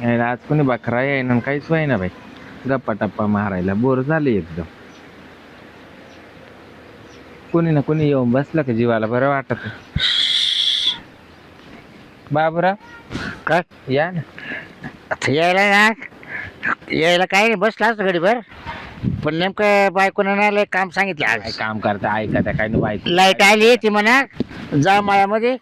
यायला आज कोणी बकरा येईना आणि काहीच व्हाय ना बाई. गप्पा टप्पा मारायला बोर झाले एकदम. कोणी ना कोणी येऊन बसलं का जीवाला बरं वाटत. बाबूराव काय या ना. आता यायला काही नाही, बसला असतो गडीभर. पण नेमकं बायकोनं ना लय काम सांगितलं काय आज. काम करता ऐका त्या काय बायको लाईट आली ती म्हणा जा माळ्यामध्ये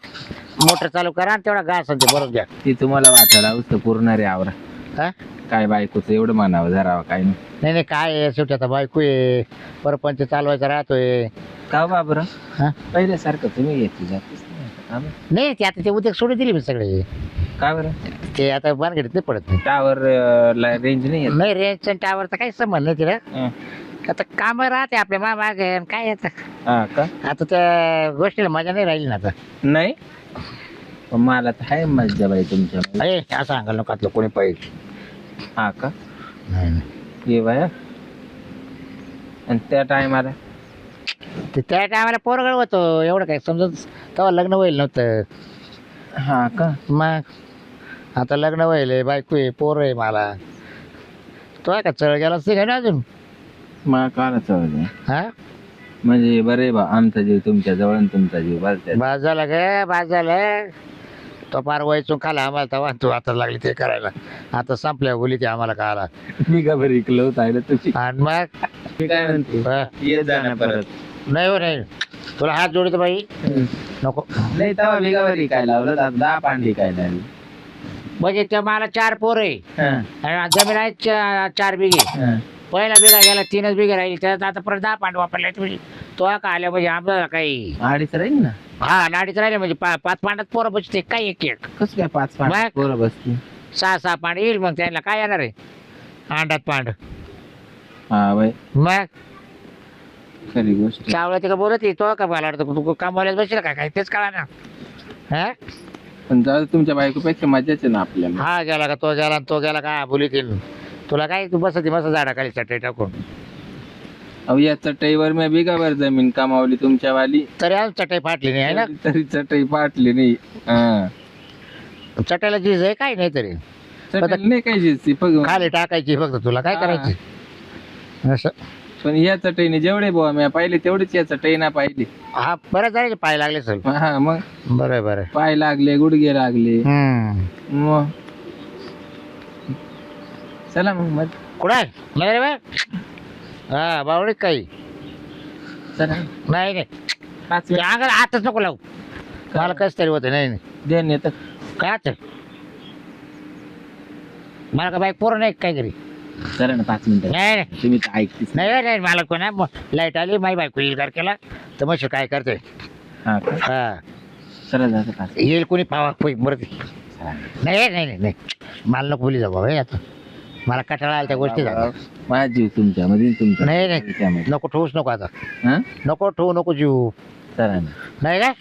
मोटर चालू करा आणि तेवढा घास ते बरोबर द्या. ती तुम्हाला वाचायला उसतं पुरणार आहे आवरा. हा काय बायकोचं एवढं मानावं धरावं काय नाही. नाही नाही काय आहे, शेवटी आता बायको आहे, परपंच चालवायचा राहतोय. का हो बाबूराव हा पहिल्यासारखं तुम्ही येते जातेच नाही आता. हा बरं. नाही ते आता ते उद्योग सोडून दिले मी सगळे. का बरं ते आता बारगडीत नाही पडत नाही. टावर रेंज नाही येत. नाही रेंज टावरचा काही संबंध नाही तिला. हं. आता काम राहते आपल्या माग काय आता. हा का आता त्या गोष्टीला मजा नाही राहिली ना आता. नाही पण मला तर आहे मज्जा बाई तुमच्या. अरे असं सांगायला नको आतलं कोणी पाहिजे. हा का नाही नाही. ये बाया आणि त्या टायमाला ते त्या टायमाला पोरगळ होतो एवढं काय समजत तेव्हा लग्न होईल नव्हतं. हा का मग आता लग्न व्हायले बायको आहे पोर आहे मला. तो आहे का चळ गेलाच नाही ना अजून. मला काला चढ हा म्हणजे बरे बा आमचा जीव तुमच्या जवळ आणि तुमचा जीव बरं. बाज झाला ग बाज झालं. तो पार वयचून खाला आम्हाला तेव्हा तू आता लागली ते करायला. आता संपल्या बोली ते आम्हाला खाला. मी का बरं इकलो होता तुम्ही. आणि मग मी काय म्हणते हा, येत जाणार परत. नाही हो नाही तुला हात जोडतो बाई नको. नाही तेव्हा मी का बरं काय लावलं आता 10 पांडी काय लागली. म्हणजे त्या मला 4 पोर आहे आणि जमीन आहे 4 बिघे. पहिला बिघा गेला 3च बिघे राहील त्यात आता परत 10 पांड वापरले तुम्ही. तो का आल्या म्हणजे आम्हाला काही अडीच राहील ना. हा नाडीच राहिले म्हणजे 5 पांडात पोरं बसते काय एक एक. कसं काय 5 मग? पांड पोरं बसली. 6 पांड येईल मग त्यांना काय येणार आहे अंडात पांड. हा बाई मग खरी गोष्ट. चावलं ते का बोलत तो का मला वाटतं कामवाल्याच बसेल का काय तेच कळा ना. हा पण जाऊ दे, तुमच्या बायकोपेक्षा मजाच आहे ना आपल्याला. हा गेला का तो गेला तो गेला का बोली तुला काय तू बस झाडाखाली चटई टाकून. अहो या चटईवर मी बिगावर जमीन कमावली तुमच्यावाली. तरी आज चटई फाटली नाही आहे ना. तरी चटई पाटली नाही. हा चटायला चीज आहे काय नाही तरी चटई नाही काय जी खाली टाकायची फक्त तुला काय हा. करायची असं. पण या चटईने जेवढे बुवा मी पाहिले तेवढेच या चटई ना पाहिली. हा बरं जायचे पाय लागले सर. हा मग बरं बरं. पाय लागले गुडघे लागले. मग चला मग कुठं नाही रे बा. हा बावडीत काही चला नाही नाही 5 ते अंगाला आताच नको लावू. मला कसं तरी होतं नाही नाही देण येतं. काय आता मला का बाईक पोरं नाही काय घरी. चला ना 5 मिनिटं. नाही नाही तुम्ही तर ऐकतीच नाही नाही मला कोणा लाईट आली माई बायको येईल घर केला तर मग काय करते. हा का हा चला जातं 5. येईल कोणी पावा मरते. नाही नाही नाही नाही मला नको बोली जाऊ बाबा आता. मला कटाळा आला त्या गोष्टी झाल्या. माझा जीव तुमच्यामध्ये तुमच्या नाही नाही त्यामध्ये. नको ठेवूच नको आता. हा नको ठेवू नको जीव. चला ना. नाही का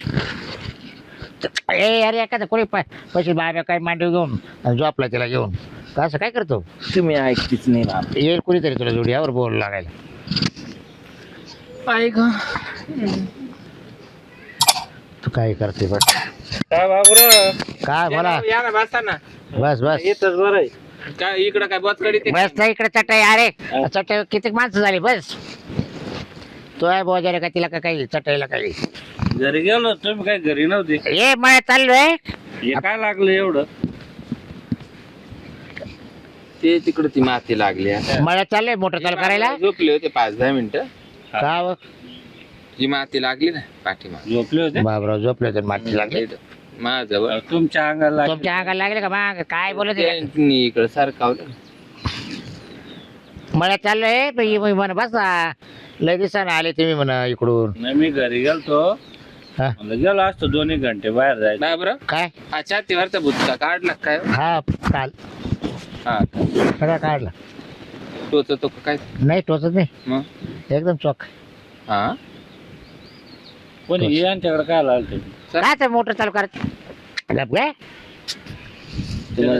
ए अरे एखादा कोणी पैसे बाबा काय मांडव घेऊन झोपला त्याला घेऊन का असं काय करतो. तुम्ही ऐकतीच नाही बाबा. येईल कोणीतरी तुला जोडीवर बोल लागायला. ऐक तू काय करते बस काय बाबूराव काय बोला. या ना बसा ना. बस बस येतच बरं आहे. काय इकडं काय बसकडे बस नाही इकडे चटई अरे चटई किती माणसं झाली बस. तो आहे बोजारे का तिला का काही चटईला काही. घरी गेलो तुम्ही काय घरी नव्हते. ये मळ्यात चाललोय. हे काय लागलं एवढं. ते तिकडे ती माती लागली आता. मळ्यात चाललोय मोटर चालू करायला. झोपले होते 5-10 मिनिटं. का हो? जी माती लागली ना पाठीमाग झोपले होते. बाबराव झोपले तर माती लागली. माझ्याजवळ तुमच्या अंगाला तुमच्या अंगाला लागले का मग काय बोलत आहे? त्यांनी इकडं सारखावलं. मळ्यात चाललोय पण ही म्हणा बसा लय दिवसानं आले तुम्ही म्हणा इकडून. नाही मी घरी गेलतो. हा. म्हणलं गेलो असतो 2 एक घंटे बाहेर जायचं. बाबराव काय हा छातीवरचा भुतका काढला काय. हा काल हा सगळा काढला. तोच तो काय नाही टोचत नाही मग एकदम चौक. हा कोणी यांच्याकडे काय लागलं. काय ते मोटर चालू करायचं गप काय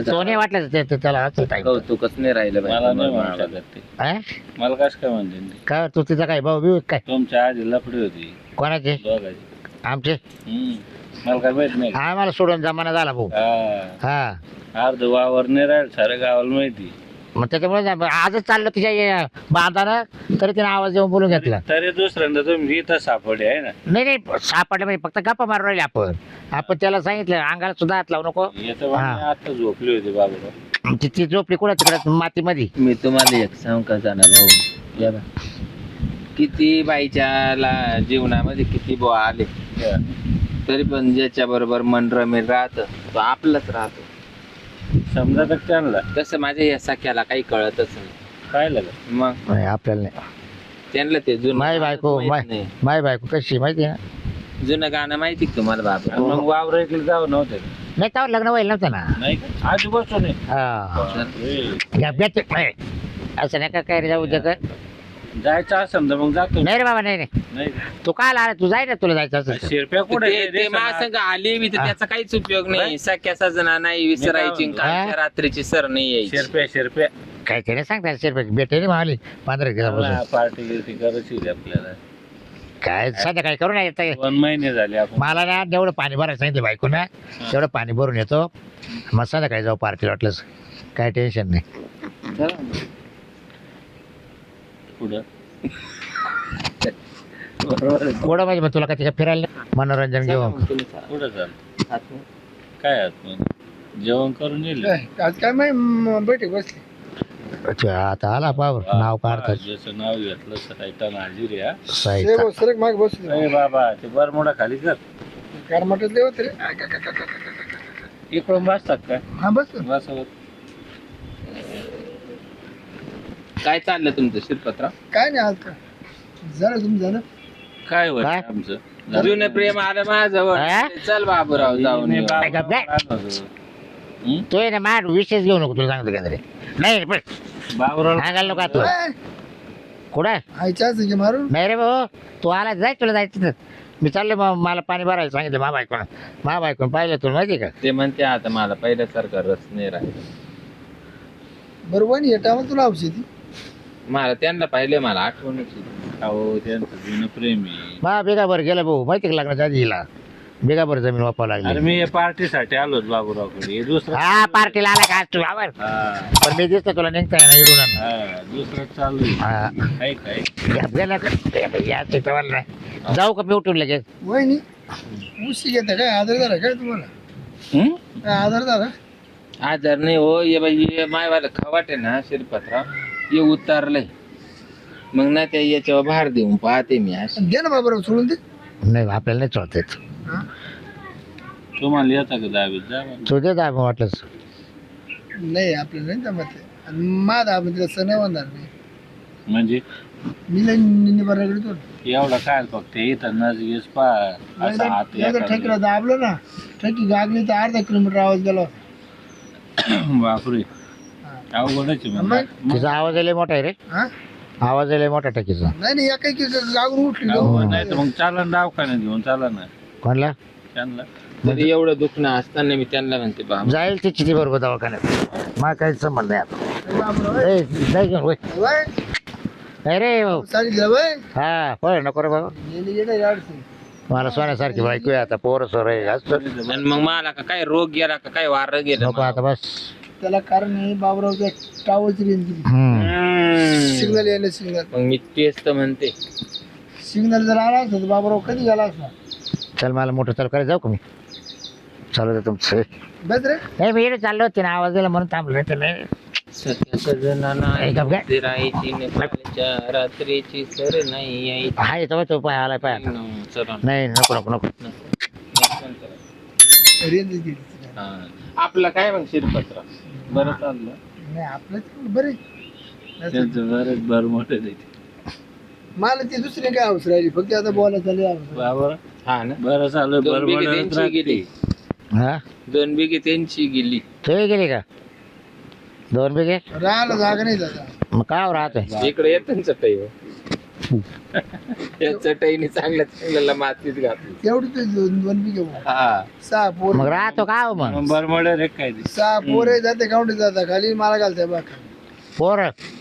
सोने वाटलं त्याला असं काय. कौतुकच नाही राहिलं मला नाही बाई. म्हणू शकत ते. हा? मला कसं काय म्हणते ते. काय तू तिचा काय भाऊ बिऊ काय तुमच्या आधी लफडी होती कोणाचे दोघांची. आमचे मला काय माहित नाही. आम्हाला सोडून जमाना झाला भाऊ. हा. हा अर्ध वावर नाही राहील सारं गावाला माहिती. मग त्याच्यामुळे आजच चाललो तिच्या बांधानं तरी तिने आवाज देऊन बोलून घेतला. तरी दुसऱ्यांदा तुम्ही इथं सापडे आहे ना. नाही सापडलं म्हणजे फक्त गप्पा मारून राहिले आपण त्याला सांगितलं अंगाला सुद्धा हात लावू नको. येतं हा. आता झोपली होती बाबूराव. ती झोपली कुठं तिकडं मातीमध्ये. मी तुम्हाला एक सांग का जाणार भाऊ या बा. किती बाईच्या जीवनामध्ये किती बुवा आले तरी पण ज्याच्या बरोबर मन रमेल राहत तो आपलाच राहतो. समजा तर त्यांना तसं माझ्या या सख्याला काही कळतच नाही. काय लागलं मग नाही, आपल्याला नाही. त्यांना ते जुनं माय बायको माहित नाही. माय बायको कशी माहिती आहे ना. जुनं गाणं माहिती का तुम्हाला बाबा? मग वावर इकडे जावं नव्हतं का? नाही तेव्हा लग्न व्हायला नव्हतं ना. नाही का आजूबाजू नाही. हा ए, या बेट नाही. असं नाही का काय रे जाऊ जग. जायचं असं तर मग जातो. नाही रे बाबा नाही नाही नाही का? तू काय आला तू जाय ना तुला जायचं असं. शिरप्या कुठे ते महासंघ आली बी तर त्याचा काहीच उपयोग नाही. सख्या सजना नाही विसरायची मी कालच्या रात्रीची सर नाही यायची. शिरप्या काय ते नाही सांगता शेरपे भेटे नाही मावली 15 दिवसापासून. पार्टी गिर्टी करायची होती आपल्याला. काय संध्याकाळी करू नाही येत. 2 महिने झाले आपण. मला ना जेवढं पाणी भरायला सांगितलं बायको ना तेवढं पाणी भरून येतो. मग संध्याकाळी जाऊ पार्टीला वाटलंच काय टेन्शन नाही. पुढं बरोबर आहे. कोडं म्हणजे मग तुला काय तिच्या फिरायला मनोरंजन घेऊ. पुढं चाल. काय आहात मग जेवण करून येईल. आज काय माहिती बैठक बसली. आता आला पावर नाव काढतात ज्याचं नाव घेतलं सैतान हाजीर या. साहित्य. सरक माग बसली अरे बाबा ते बरमोडा खाली कर. गारमाटातले होते रे. इकडून बसतात का? हा बस बसवत. काय चाललं तुमचं शिरपत्रा? काय नाही आज का झालं तुम्ही झालं. काय होत काय? आमचं जुनं प्रेम आलं माझ्याजवळ. हा? चल बाबूराव जाऊन येऊ. काय का बे? तो आहे ना मार विशेष घेऊ नको तुला सांगतो का रे. नाही पण बाबूराव सांगायला नको तू कुठं आईच्या की मारून नाही रे भाऊ तू आला जाय तुला जायचं तर. मी चालले मला पाणी भरायला सांगितलं मा बायकोनं पाहिलं तुला माहिती का. ते म्हणते आता मला पहिल्यासारखा रस नाही राहिला. बरोबर नाही टायमा तुला औषधी. मला त्यांना पाहिले मला आठवणच येते. अहो त्यांचं जुनं प्रेम आहे. मा बेगाभर गेला भाऊ माहिती का लग्नाच्या आधी हिला बेगाभर जमीन वापरावं अरे लागली. मी पार्टीसाठी आलोच बाबूरावकडे. हे दुसरं हा पार्टीला आला का तू आवर. हा पण मी दिसतो तुला निघताय ना इडून. हा दुसरं चालू आहे. काय गेला याचं तवाला नाही. जाऊ का मी उठून लगेच. वहिनी उशी घेता काय आधार झाला काय तुम्हाला. काय आधार झाला. आजार नाही हो. ये बाई ये मायवाला खवाटे ना शिरपत्रा ये उतारलंय. मग ना त्या याच्यावर भार देऊन पाहते मी अशी. घे ना बाबा सोडून दे. नाही आपल्याला नाही चढता येत. हा? तुम्हाला येता का दाबीत जा बा. तू दे दाबून वाटलंच. नाही आपल्याला नाही जमत आहे. आणि माझा आपण तिला सण नाही होणार नाही. म्हणजे मी लई निबराकडे तो एवढं काय फक्त इथं नजगेच पा असा हात एकदा ठेकला दाबलं ना ठेकी गागली तर अर्धा किलोमीटर आवाज गेला. बापरे अवघडच आहे मग. मग तिचा आवाज लय मोठा आहे रे. हा आवाज लय मोठा टाकीचा. नाही नाही एका एक गागून उठली. अहो, नाही तर मग चाला ना दवाखान्यात घेऊन चाला ना कोणला त्यांना. तरी एवढं दुखणं असताना मी त्यांना म्हणते बा जाईल तिची ती बरोबर दवाखान्यात. मला काहीच संबंध नाही आता. बाबा ए, जाय घेऊन वय. अरे भाऊ. सांगितलं बाय हा पळ नको रे बाबा. गेली गेली अडचण. मला सोन्यासारखी बायको आहे आता पोरं सोर आहे असं. आणि मग मला का काय रोग गेला का काय वार गेलं नको आता बस. त्याला कारण आहे बाबरावच्या टावरची रेंज गेली. हम्म. सिग्नल यायला सिग्नल मग मी तेच तर म्हणते. सिग्नल जर आला असता तर बाबराव कधी गेला असता. चल मला मोठं चालू करायला जाऊ का मी. चालू दे तुमचं. बस रे नाही मी इकडे चाललो होते ना आवाज दिला म्हणून थांबलो त्याला. सख्या सजनाना ऐ गप गे. फिरायची नेपाळच्या रात्रीची सर नाही यायची. हा येतो तो पाय आलाय पाय आता. चला. नाही नको नको नको. रेंज गेली. हा. आपलं काय मग शिरपत्रा बरं चाललं नाही आपलं बरे त्यांचं बरंच बरं मोठं देते मला ते दुसरे काय अवसर राहिली फक्त आता बोलायला चालू. बाबर. हा ना. बरं चाललं 2 बिघे बरं त्यांची गेली. हा 2 बिघे त्यांची गेली. ते गेली का 2 बिघे. राहायला जागा नाही दादा. मग काय राहतोय इकडे येत ना चटई. या चटईने चांगल्या चांगल्याला मातीत घातली. तेवढी ते 2 बिघे हा 6 पोर मग राहतो का हो मग. बरमोडे रे काय ते 6 पोरे जाते काउंटी जाता खाली मला घालते बा. पोर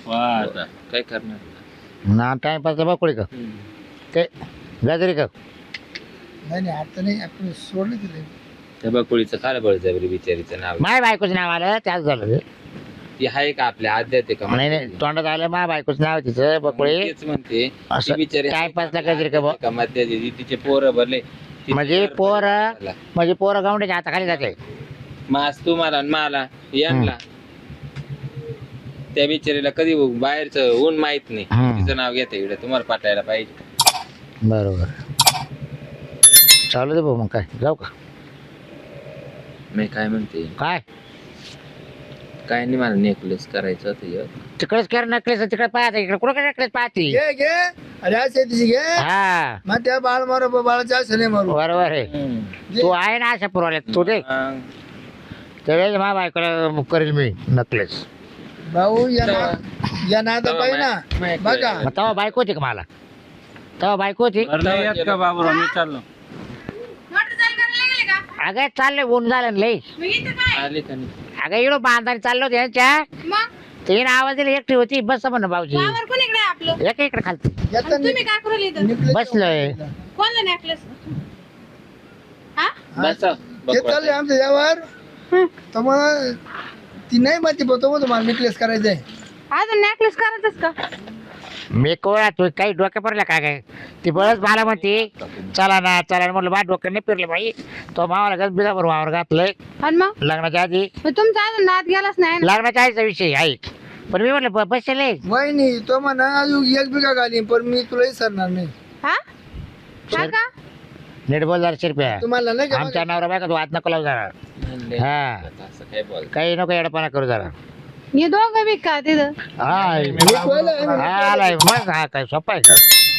वा आता काय करणार. ना टाइमपास बकुळी का ते गजरी का नाही नाही आता नाही आपण सोडलं तिथे. त्या बकुळीचं खाल बळचं बरी बिचारीचं नाव माझ्या बायकोचं नाव आलं त्याच झालं ते. ती आहे का आपल्या आद्यात का नाही नाही तोंडात आलं माझ्या बायकोचं नाव तिचं बकुळे. तेच म्हणते असं ती बिचारी टाइमपासला काहीतरी का का मध्य तिचे पोरं भरले म्हणजे पोरं गावंड्याच्या हाताखाली जाते. मास तुम्हाला आणि मला यांना त्या बिचारीला कधी बाहेरचं ऊन माहित नाही हम्म. तिचं नाव घेते इकडे तुम्हाला पाठायला पाहिजे. बरोबर चालू दे भाऊ मग काय जाऊ का मी काय म्हणते काय काय नाही मला नेकलेस करायचं होतं एक. तिकडेच कर नकलेस तिकडे पाहते इकडे कुठं नकलेस पाहते घे घे अरे आज तिची घे हा मग त्या बाळ मारू बाळाच्या असं नाही मारू. बरोबर आहे तू आहे ना अशा पुरवल्यात तू दे मग त्यावेळेस माझ्या बायकोला करेल मी नकलेस. भाऊ या नादा पाहिजे ना बघा. मग तेव्हा बायको होती का मला तेव्हा बायको होती. अरे येत का बाबूराव मी चाललो. अगं चाललंय ऊन झालं ना लई. आले का नाही अगं इकडं बांधाने चाललो होते यांच्या तिने आवाज दिला एकटी होती बस म्हणून भाऊजी एक इकडे खालती येतं निघलं. बसलोय. बस ते चाललंय आमच्या यावर तर मला ती नाही माहिती बघतो मग तुम्हाला नेकलेस करायचंय. अजून नेकलेस करायचंच का? मी कोळा तू काही डोक्या पडला काय ती बळच मला म्हणते चला ना म्हटलं बा डोक्यात नाही फिरले बाई तो मावाला गज बिजावर वावर घातलंय आणि मग लग्नाच्या आधी. तुमचा अजून नाद गेलाच नाही ना. लग्नाच्या आधीचा विषय ऐक पण मी म्हटलं बसले वहिनी तो म्हणा अजून एक बिघा घालीन पण मी तुलाही सरणार नाही. हा का नीट बोल जरा शिरप्या तुम्हाला नाही का आमच्या नवरा बायका तू हात नको लावू जरा हा असं काय बोल काही नको येडपणा करू जरा. हे दोघं बी का तिथं आलाय मग हा काय सोपा आहे का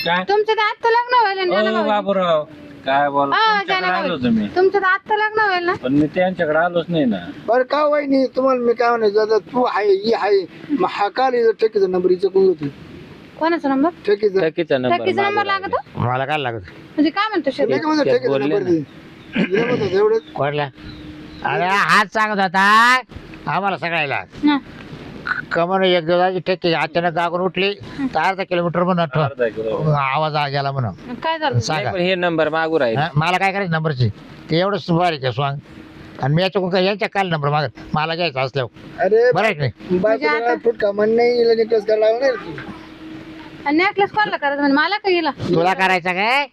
काय तुमचं तर आत्ता लग्न व्हायला ना ओ जाना भाऊजी? बाबूराव काय बोल हा, तुमच्याकडे जाना आलो भाऊजी. होतो मी तुमचं तर आत्ता लग्न व्हायला ना. पण मी त्यांच्याकडे आलोच नाही ना. बरं का वहिनी तुम्हाला मी काय म्हणायचं आता तू आहे ही आहे मग हा का ठेकीचा नंबर हिचं कोण होती कोणाचा नंबर? ठेकीचा टकीचा टकीचा नंबर नंबर लागतो मला काय लागत म्हणजे काय म्हणतो नाही शेत का म्हणतो ठेकीचा बोलले नंबर दे. दिला म्हणतो एवढं कोणला अरे हात सांगत होता आम्हाला सगळ्याला कमर एक दिवसाची ठेकी अचानक जागून उठली तर अर्धा किलोमीटर म्हणून अर्धा किलो आवाज गेला म्हणून काय झालं? सांगा पण हे नंबर मागू राहील हा, मला काय करायचं नंबरची ते एवढं सुभारी का स्वांग आणि मी याच्या यांच्या काल नंबर मागत मला घ्यायचं असल्यावर अरे बरं आहे की नाही बायकोला फुटका म्हण नाही हिला नेकलेस करायला लागला नाही रे तू. नेकलेस कोणाला करायचं म्हणजे मला का गेला तुला करायचं काय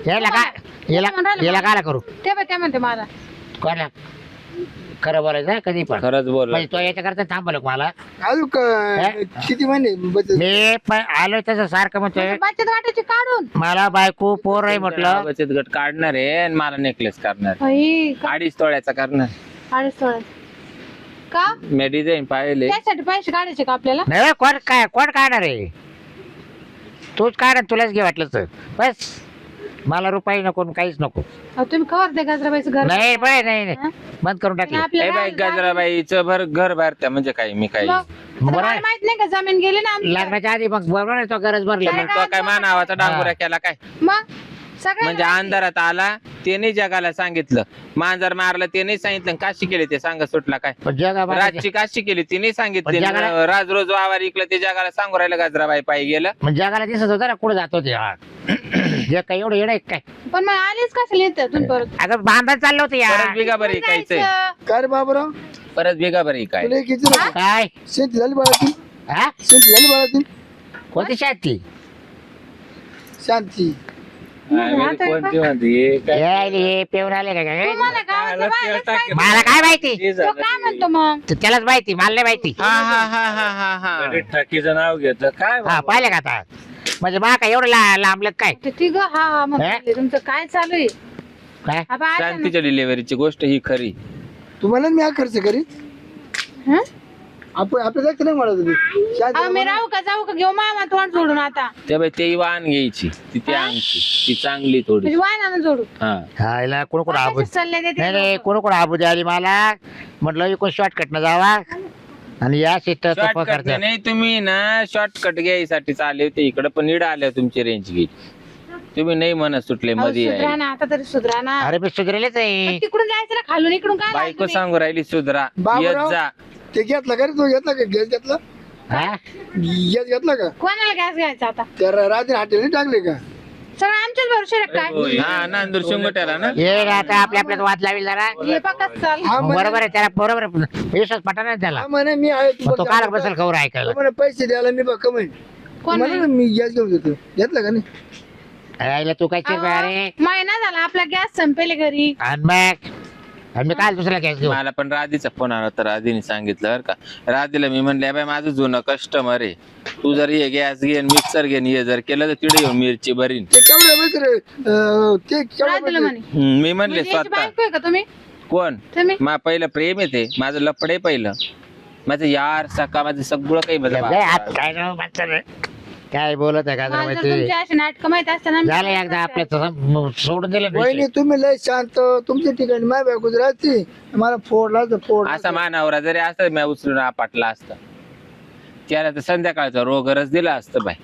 याला काय याला कायला करू ते बघ त्या म्हणते मला कोणला खरं बोलायचं कधी पण खरंच बोल म्हणजे तो याच्या करता थांबलो मला अजून किती महिने बचत मी पण आलो त्याचं सारखं म्हणतोय बचत वाटायची काढून मला बायको पोर आहे म्हटलं बचत गट काढणार आहे आणि मला नेकलेस करणार बाई, 2.5 तोळ्याचा करणार. 2.5 तोळे का? मी डिझाईन पाहिले त्यासाठी पैसे काढायचे का आपल्याला? नाही कोण काढणार आहे तूच काढ तुलाच घे वाटलं तर बस मला रुपये नको काहीच नको. अहो, तुम्ही कवर ते गजराबाईचं घर नाही बाय नाही हा? बंद करून टाकलं ए बाई गजराबाईचं घर भरत्या म्हणजे काय मी काय मग बरं मला आहे. माहित नाही का जमीन गेली ना आमची? लग्नाच्या आधी मग बरोबर आहे तो गरज भरली काय तो काय मानावाचा डांगुरा केला काय मग सगळं म्हणजे अंधारात आला त्याने जगाला सांगितलं मांजर मारलं त्याने सांगितलं काशी केली ते सांग सुटला काय पण जगा रातची काशी केली तिने सांगितले पण जगाला- राज रोज वावर इकलं ते जगाला सांगू राहिलं गजराबाई पायी गेलं म्हणजे जगाला दिसत होता ना कुठे जात होते हा जे काय एवढं येडं आहे काय पण मग आलीच कशाला येतं तुम्ही परत? अगं बांधायला चाललं होतं परत या बिगा बरी ऐकायचंय जायचं. काय रे बाबराव परत बिगा बरी काय तुला एक विचारू का? काय शेती झाली बाळाची हा शेती झाली बाळाची कोणती शाळेत ती शांती कोणती म्हणते हे काय हे पेवर आले का काय तुम्हाला गावातल्या बाहेरच माहिती. मला काय माहिती हे तो झालं काय म्हणतो मग? त्यालाच माहिती मला नाही माहिती हा हा हा हा हा हा कधी ठाकीचं नाव घेतं काय हा बाबा? पाहिलं का आता म्हणजे बा काय एवढं लांबलं काय ते तिघं हा म्हणले तुमचं काय चालू आहे? काय आपण आले ना. शांतीच्या डिलिव्हरीची गोष्ट ही खरी. तुम्हाला मी हा खर्च करी हं? आपण आपल्या जायचं नाही म्हणत होती अहो, मी शांती राहू का जाऊ का घेऊ मामा तोंड सोडून आता त्या बाई ते वाहन घ्यायची ती त्या अंगची ती चांगली थोडी म्हणजे वाहनानं जोडू हा हायला कोण कोण आबू कशाचे सल्ले देते नाही नाही लोकं? कोण कोण आबू आली मला म्हटलं इकडून शॉर्टकट न जावा आणि या सीट शॉर्टकट नाही तुम्ही ना शॉर्टकट घ्यायसाठी चालले होते इकडे पण इड आल्या तुमची रेंज गेली तुम्ही नाही म्हणत सुटले अहो, मध्ये सुधरा आहे. ना आता तरी सुधरा ना. अरे मी सुधरेलेच आहे तिकडून जायचं ना खालून इकडून काय बायको लागलं सांगू राहिली सुधरा बाबूराव. येत जा ते घेतला का रे तो घेतला का गॅस घेतला हा? गॅस घेतला का कोणाला गॅस घ्यायचा आता? त्या रात्री हॉटेलने टाकले का सगळं आमच्याच भरोशावर काय हा नांदूर शिंगोट्याला ना. ये ना आता आपल्यात वाद लावेल जरा हे पक्का चाल हा म्हणे- बरोबर आहे त्याला बरोबर आहे. विश्वास पटा नाही त्याला हा म्हणे मी आहे मग तो काल बसेल खबर तो ऐकायला म्हणे पैसे द्यायला मी बघ म्हणे कोण म्हणे ना, मी गॅस घेऊन देतो घेतलं का नाही यायला तू काय चिरबे अरे महिना झाला आपला गॅस संपेले घरी आणि मी काल दुसरा गॅस घेऊ मला पण राधीचा फोन आला तर राधीने सांगितलं बरं का. राधीला मी म्हणले बाय माझं जुनं कस्टमर आहे, तू जर ये गॅस घेन मिक्सर घेन ये जर केलं तर तिथे येऊन मिरची भरीन. ते केवढं माहिती रे ते राहत केवढं म्हणे मी म्हणले म्हणजे याची स्वतः. बायको आहे का तुम्ही कोण तुम्ही मा पहिलं प्रेम येते माझं लपडे पहिलं माझं यार सका माझं सगळं काही माझं बाप. काय नाव म्हणतं रे? काय बोलत आहे काय मला जर माहिती तुमची अशी नाटक माहित असताना झालं एकदा आपल्या तसं सोडून दिलं ना वहिनी विषय. तुम्ही लय शांत तुमच्या ठिकाणी माय बायको राहते मला फोडला तर फोड असा मानावरा जरी असता मी उचलून आपटला असता त्याला तर संध्याकाळचा रोगरच दिला असतं बाय.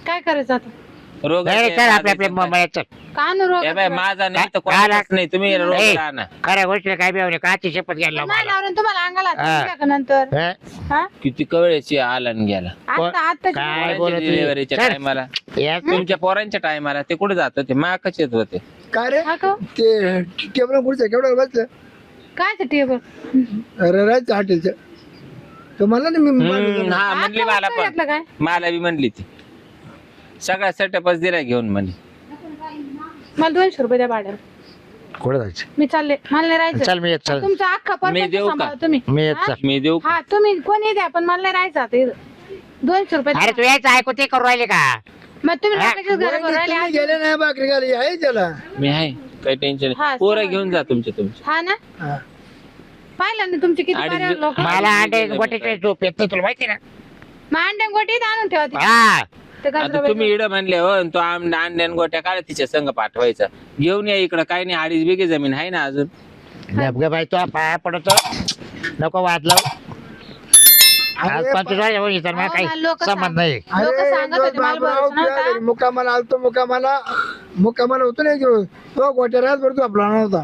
काय करायचं आता रोग नाही चल आपल्या आपल्या मुंबईत चल का नु रोग माझा नाही तर काय कोणालाच नाही तुम्ही रोग ए, राहणार. खऱ्या गोष्टीला काय बेवले काची शपथ घ्यायला लावू मला. मानावरून तुम्हाला अंगाला हात हा. दिला का नंतर हं? हा किती कवळ्याची आलन गेला आता आता काय बोलत होती? डिलिव्हरीच्या चल. टायमाला या तुमच्या पोरांच्या टायमाला ते कुठे जात होते माकच येत होते. काय रे हा का ते टेबल कुठचं केवढं बसलं काय ते टेबल राहायचं हॉटेलचं तो म्हणला ना मी हा म्हणली मला पण घेतलं काय मला बी म्हणली ती सगळा सेटअपच दिला घेऊन म्हणे. मला 200 रुपये द्या भाड्याला कुठं जायचं मी चालले मला नाही राहायचं चल मी येत चल तुमचा अख्खा मी परपंच देऊ का? सांभाळा तुम्ही मी येत हा? चल मी देऊ का? हा तुम्ही कोणी द्या पण मला नाही राहायचं आता इथं 200 रुपये अरे द्या. तू यायचं ऐकू ते करू राहिले का मग तुम्ही हा? लोकांच्याच घरावर राहिले तुम्ही आज. गेले नाही भाकरी घाली आहे त्याला मी आहे काही टेन्शन हा, नाही पोरं समज. घेऊन जा तुमचे तुमचे. हा ना हा. पाहिलं ना तुमचे किती अडीच बरे लोक मला अंडे गोट्याची झोप येत नाही तुला माहिती ना मांडे गोटीत आणून ठेवा ती. हा ते आता गजरा तुम्ही इडं म्हणले हो तो अंड्यान गोट्या काढ तिच्या संघ पाठवायचा घेऊन या इकडं काही नाही 2.5 बिघे जमीन आहे ना अजून. ग बाई तो पाया पडतो नको वाद लाव आज अरे 25 होईल तर मला अहो, काही मला लोकं संबंध नाही लोक अरे सांगत होते मला बाबराव भरोसा तुझ्या घरी नव्हता मुक्कामाला आलतो मुक्कामाला होतो नाही घेऊन तो गोट्या रात भरतो आपला नव्हता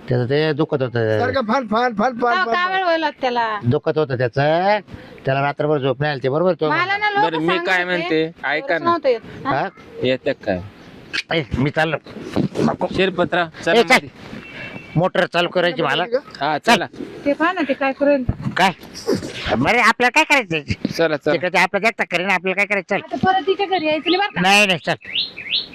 त्याचं ते दुखत होतं सारखा फान फान फान फान तेव्हा काय वेळ होईल त्याला दुखत होतं त्याचं त्याला रात्रभर झोप नाही आली ते बरोबर तो मला ना लोक बरं मी काय म्हणते ऐका ना नव्हतं येत. हा? हा? येते काय ए, मी चाललो नको शिरपत्रा ए, चला चल. मोटर चालू करायची मला हा चला ते पहा ना ते काय करेल काय बरे आपल्याला काय करायचं चला चला तिकडे आपलं देखता करेन आपल्याला काय करायचं चल आता परत तिच्या घरी यायचं नाही बरं का नाही नाही चल